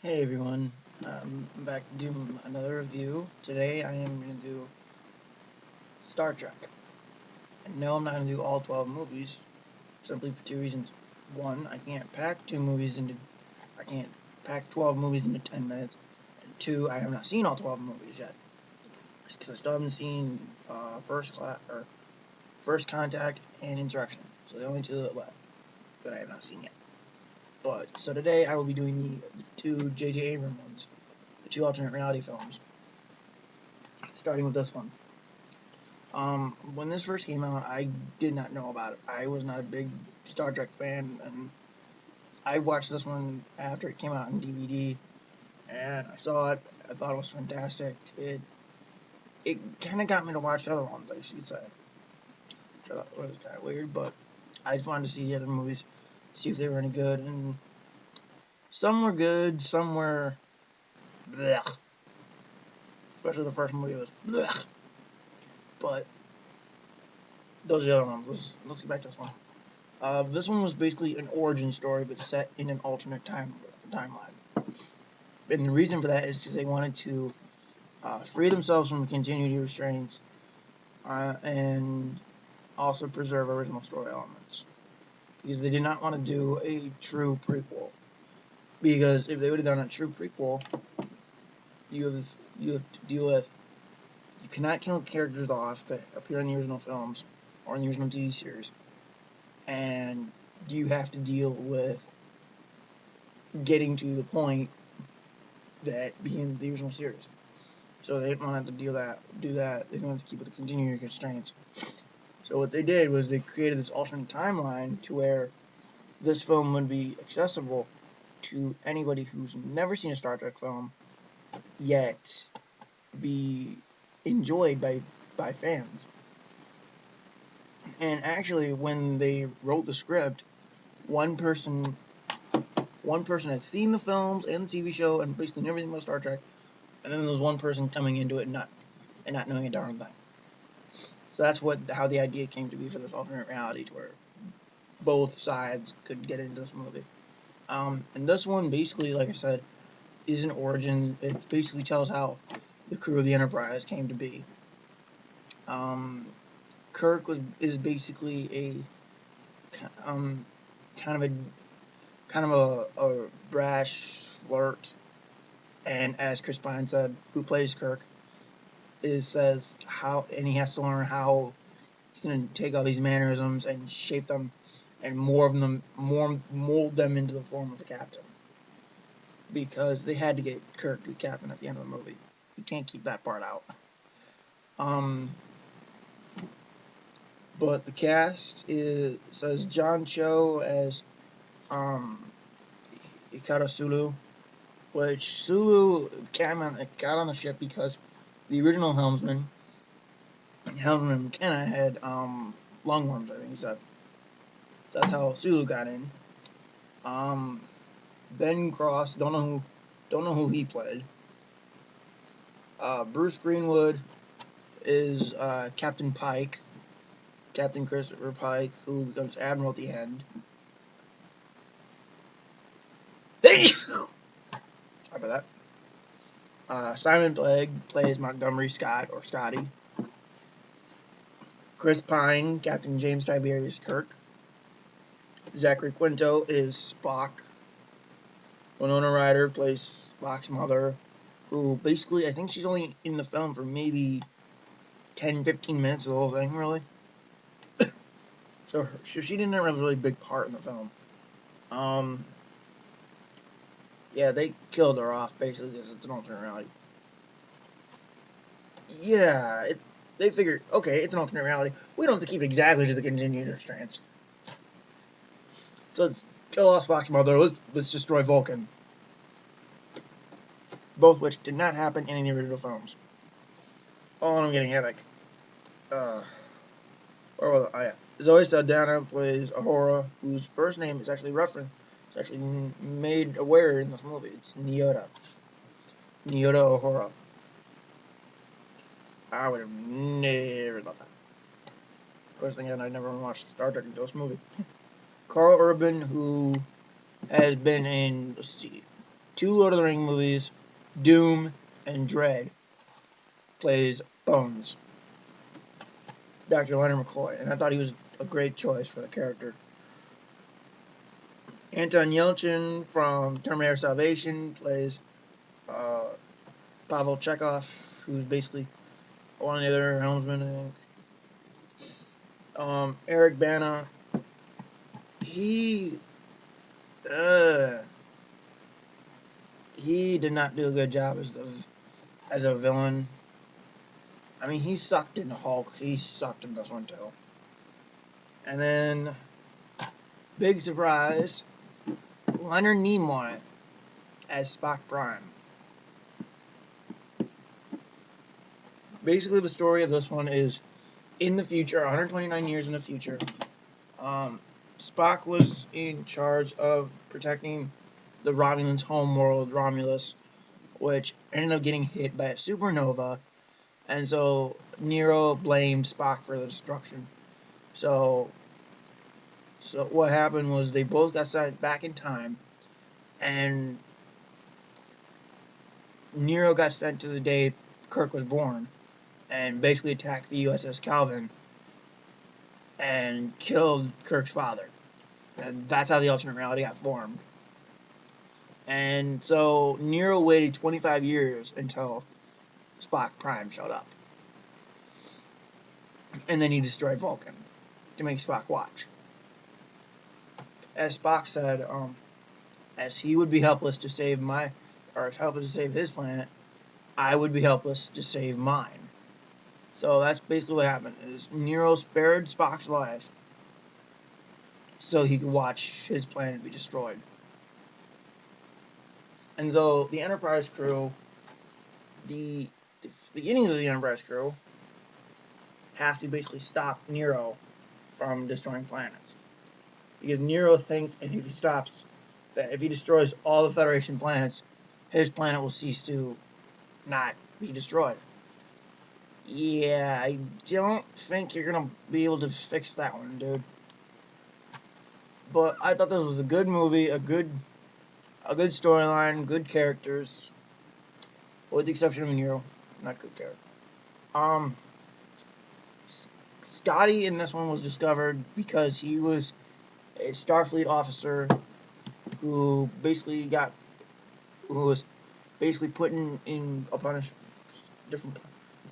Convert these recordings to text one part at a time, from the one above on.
Hey everyone, I'm back to do another review. Today I am going to do Star Trek. And no, I'm not going to do all 12 movies, simply for two reasons. One, I can't pack 12 movies into 10 minutes. And two, I have not seen all 12 movies yet. Because I still haven't seen First Contact and Insurrection. So the only two that I have not seen yet. So today I will be doing the two J.J. Abrams ones, the two alternate reality films, starting with this one. When this first came out, I did not know about it. I was not a big Star Trek fan, and I watched this one after it came out on DVD, and I saw it. I thought it was fantastic. It kind of got me to watch the other ones, I should say. Which I thought was kind of weird, but I just wanted to see the other movies, see if they were any good, and some were good, some were blech. Especially the first movie was blech. But those are the other ones. Let's get back to this one. This one was basically an origin story, but set in an alternate timeline. And the reason for that is because they wanted to free themselves from continuity restraints and also preserve original story elements. Because they did not want to do a true prequel. Because if they would have done a true prequel, you have to deal with, you cannot kill characters off that appear in the original films or in the original TV series, and you have to deal with getting to the point that being the original series. So they didn't want to have to do that. They didn't have to keep with the continuing constraints. So what they did was they created this alternate timeline to where this film would be accessible to anybody who's never seen a Star Trek film, yet be enjoyed by fans. And actually, when they wrote the script, one person had seen the films and the TV show and basically everything about Star Trek, and then there was one person coming into it and not knowing a darn thing. So that's how the idea came to be for this alternate reality, to where both sides could get into this movie. And this one, basically, like I said, is an origin. It basically tells how the crew of the Enterprise came to be. Kirk is basically a kind of a brash flirt, and as Chris Pine said, who plays Kirk, says how, and he has to learn how he's going to take all these mannerisms and shape them and mold them into the form of a captain. Because they had to get Kirk to be captain at the end of the movie. You can't keep that part out. But the cast says John Cho as Ikaro Sulu, which Sulu got on the ship because the original helmsman McKenna, had lungworms, I think he said. So that's how Sulu got in. Ben Cross, don't know who he played. Bruce Greenwood is Captain Pike, Captain Christopher Pike, who becomes Admiral at the end. Sorry about that. Simon Pegg plays Montgomery Scott, or Scotty. Chris Pine, Captain James Tiberius Kirk. Zachary Quinto is Spock. Winona Ryder plays Spock's mother, who basically, I think she's only in the film for maybe 10-15 minutes of the whole thing, really. So she didn't have a really big part in the film. Yeah, they killed her off, basically, because it's an alternate reality. Yeah, they figured, okay, it's an alternate reality. We don't have to keep it exactly to the continued restraints. So let's kill off Spock's mother. Let's destroy Vulcan. Both which did not happen in the original films. Oh, I'm getting headache. Where was it? Oh, yeah. Zoe Saldana plays Ahura, whose first name is actually referenced. It's actually made aware in this movie. It's Nyota. Nyota Ahura. I would have never thought that. Of course, again, I never watched Star Trek until this movie. Karl Urban, who has been in, let's see, 2 Lord of the Rings movies, Doom and Dread, plays Bones, Dr. Leonard McCoy, and I thought he was a great choice for the character. Anton Yelchin from Terminator Salvation plays Pavel Chekhov, who's basically one of the other helmsmen, I think. Eric Bana, he did not do a good job as a villain. I mean, he sucked in the Hulk. He sucked in this one too. And then, big surprise, Leonard Nimoy as Spock Prime. Basically, the story of this one is in the future, 129 years in the future. Spock was in charge of protecting the Romulans' homeworld, Romulus, which ended up getting hit by a supernova, and so Nero blamed Spock for the destruction. So what happened was they both got sent back in time, and Nero got sent to the day Kirk was born, and basically attacked the USS Calvin, and killed Kirk's father. And that's how the alternate reality got formed. And so Nero waited 25 years until Spock Prime showed up. And then he destroyed Vulcan to make Spock watch. As Spock said, as he would be helpless to save his planet, I would be helpless to save mine. So that's basically what happened. Is Nero spared Spock's life so he could watch his planet be destroyed. And so the Enterprise crew, the beginnings of the Enterprise crew, have to basically stop Nero from destroying planets. Because Nero thinks, and if he destroys all the Federation planets, his planet will cease to not be destroyed. Yeah, I don't think you're gonna be able to fix that one, dude. But I thought this was a good movie, a good storyline, good characters, with the exception of Nero, not good character. Scotty in this one was discovered because he was a Starfleet officer who was basically put in a different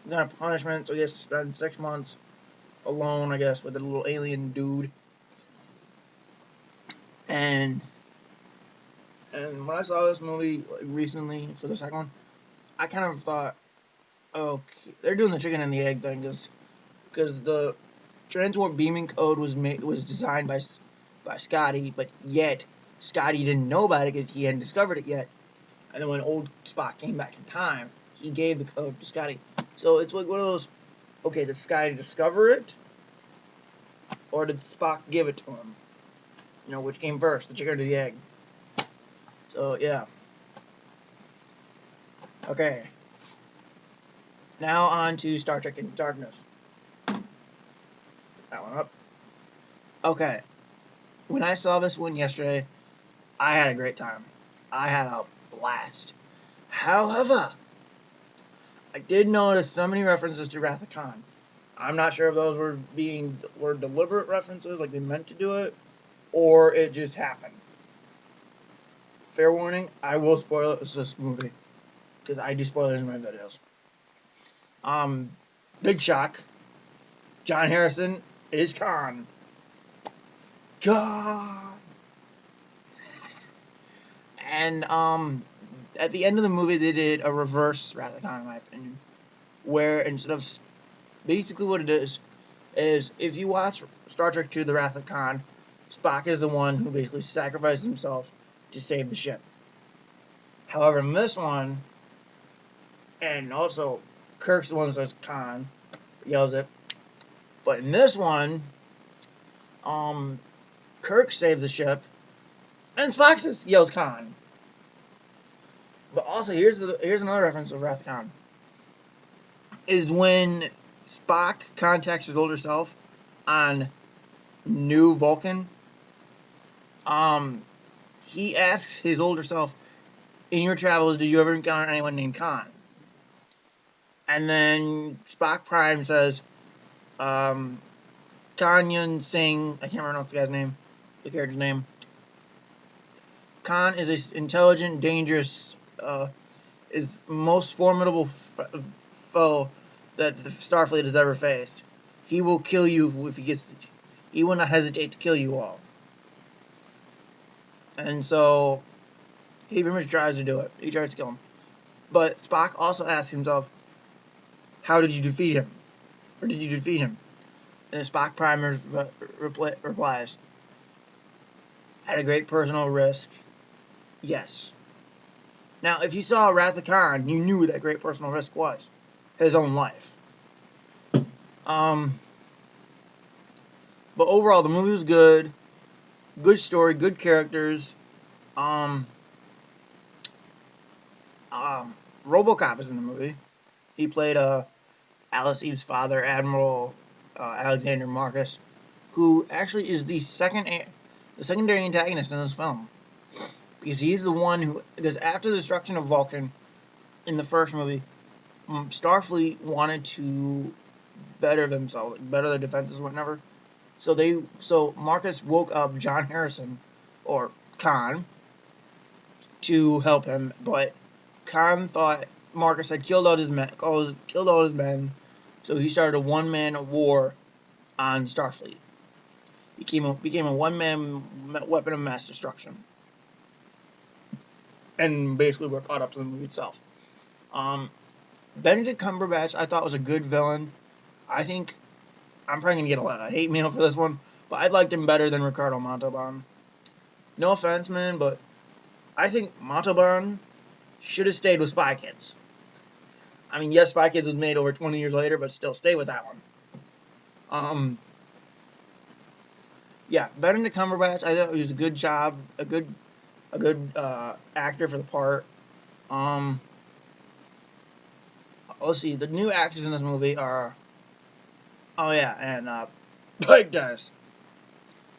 kind of punishment, so he has to spend 6 months alone, I guess, with a little alien dude. And when I saw this movie recently for the second one, I kind of thought, okay, they're doing the chicken and the egg thing, because the transport beaming code was designed by Scotty, but yet Scotty didn't know about it because he hadn't discovered it yet. And then when old Spock came back in time, he gave the code to Scotty. So it's like one of those, okay, did Scotty discover it? Or did Spock give it to him? You know, which came first, the chicken or the egg? So, yeah. Okay. Now on to Star Trek Into Darkness. That one up. Okay. When I saw this one yesterday, I had a great time. I had a blast. However, I did notice so many references to Wrath of Khan. I'm not sure if those were deliberate references, like they meant to do it, or it just happened. Fair warning, I will spoil this movie, because I do spoilers in my videos. Big shock. John Harrison is Khan. God. And at the end of the movie, they did a reverse Wrath of Khan, in my opinion, where instead of basically what it is if you watch Star Trek II: The Wrath of Khan, Spock is the one who basically sacrifices himself to save the ship. However, in this one, and also Kirk's the one that says Khan, yells it, but in this one, Kirk saves the ship, and Spock yells Khan. But also, here's another reference to Wrath of Khan. Is when Spock contacts his older self on New Vulcan, he asks his older self in your travels, did you ever encounter anyone named Khan? And then Spock Prime says, Khan Yun Sing, I can't remember the guy's name, the character's name. Khan is an intelligent, dangerous, is most formidable foe that the Starfleet has ever faced. He will kill you if he gets. He will not hesitate to kill you all. And so he pretty much tries to do it. He tries to kill him. But Spock also asks himself, "How did you defeat him? Or did you defeat him?" And Spock Prime replies, "At a great personal risk, yes." Now, if you saw Wrath of Khan, you knew what that great personal risk was. His own life. But overall, the movie was good. Good story, good characters. RoboCop is in the movie. He played Alice Eve's father, Admiral Alexander Marcus, who actually is the secondary antagonist in this film, because he's the one who, because after the destruction of Vulcan in the first movie, Starfleet wanted to better themselves, better their defenses, or whatever. So Marcus woke up John Harrison, or Khan, to help him, but Khan thought Marcus had killed all his men, so he started a one-man war on Starfleet. He became a one-man weapon of mass destruction, and basically we're caught up to the movie itself. Benedict Cumberbatch, I thought, was a good villain. I think I'm probably gonna get a lot of hate mail for this one, but I liked him better than Ricardo Montalban. No offense, man, but I think Montalban should have stayed with Spy Kids. I mean, yes, Spy Kids was made over 20 years later, but still, stay with that one. Yeah, Benedict Cumberbatch, I thought he was a good job, a good actor for the part. Let's see, the new actors in this movie are, Pike dies.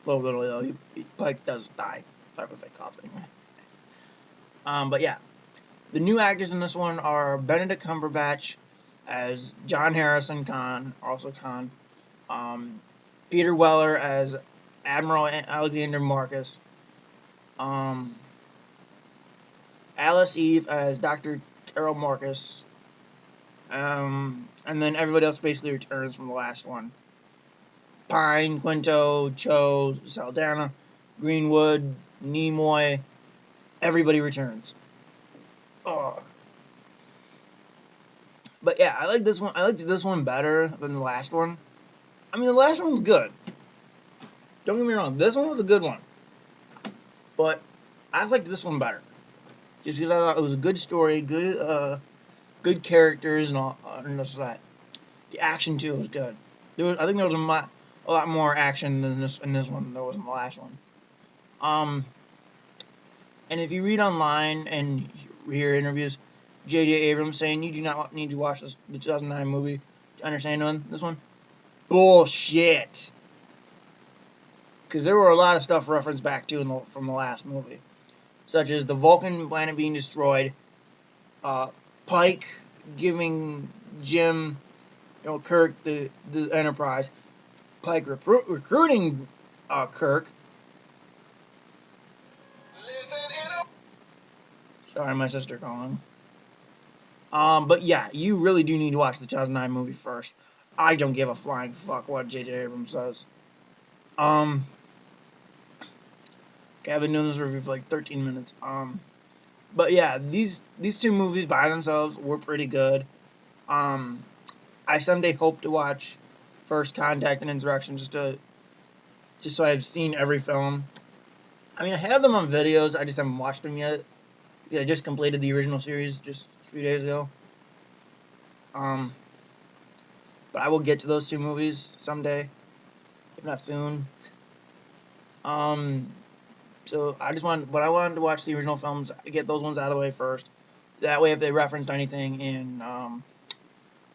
Well, literally though, Pike does die. Sorry for fake coughing. But yeah, the new actors in this one are Benedict Cumberbatch as John Harrison Khan, also Khan. Peter Weller as Admiral Alexander Marcus. Alice Eve as Dr. Carol Marcus. And then everybody else basically returns from the last one. Pine, Quinto, Cho, Saldana, Greenwood, Nimoy, everybody returns. Oh. But yeah, I like this one. I liked this one better than the last one. I mean, the last one was good. Don't get me wrong, this one was a good one. But I liked this one better. Just because I thought it was a good story, good characters, and all, and just that. The action too was good. I think there was a lot more action than this in this one than there was in the last one. And if you read online and hear interviews, J.J. Abrams saying you do not need to watch the 2009 movie to understand this one. Bullshit. Because there were a lot of stuff referenced back to from the last movie, such as the Vulcan planet being destroyed, Pike giving Jim, Kirk the Enterprise, Pike recruiting Kirk. Sorry, my sister calling. But yeah, you really do need to watch the 2009 movie first. I don't give a flying fuck what J.J. Abrams says. Okay, I've been doing this review for like 13 minutes. But yeah, these two movies by themselves were pretty good. I someday hope to watch First Contact and Insurrection just so I've seen every film. I mean, I have them on videos, I just haven't watched them yet. Because I just completed the original series just a few days ago. But I will get to those two movies someday, if not soon. So I wanted to watch the original films, get those ones out of the way first. That way, if they referenced anything in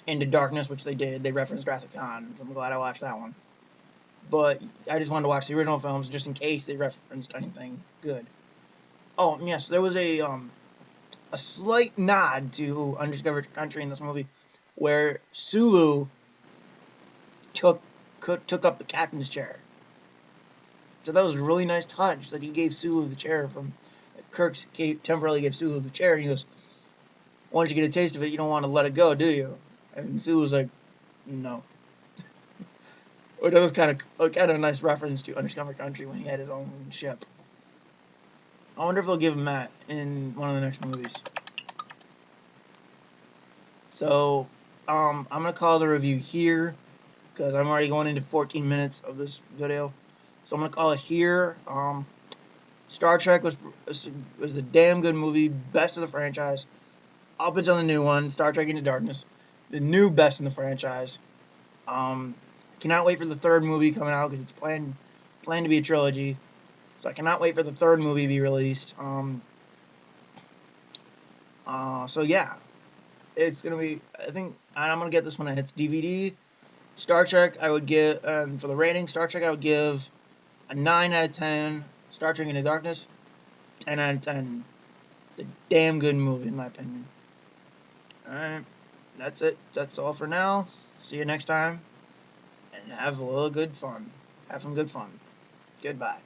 Into Darkness, which they did, they referenced Wrath of Khan, so I'm glad I watched that one. But I just wanted to watch the original films just in case they referenced anything good. Oh, yes, there was a a slight nod to Undiscovered Country in this movie, where Sulu took up the captain's chair. So that was a really nice touch that he gave Sulu the chair from. Temporarily gave Sulu the chair, and he goes, "Once you get a taste of it, you don't want to let it go, do you?" And Sulu's like, "No." Which was kind of a nice reference to Undiscovered Country when he had his own ship. I wonder if they'll give him that in one of the next movies. So, I'm gonna call the review here because I'm already going into 14 minutes of this video. So I'm gonna call it here. Star Trek was a damn good movie, best of the franchise, up until the new one, Star Trek Into Darkness, the new best in the franchise. Cannot wait for the third movie coming out because it's planned to be a trilogy. So I cannot wait for the third movie to be released. So yeah, it's gonna be. I think I'm gonna get this when it hits DVD. Star Trek, I would give for the rating. Star Trek, I would give a 9 out of 10. Star Trek Into Darkness, 10 out of 10. It's a damn good movie in my opinion. Alright, that's it. That's all for now. See you next time, and have a little good fun. Have some good fun. Goodbye.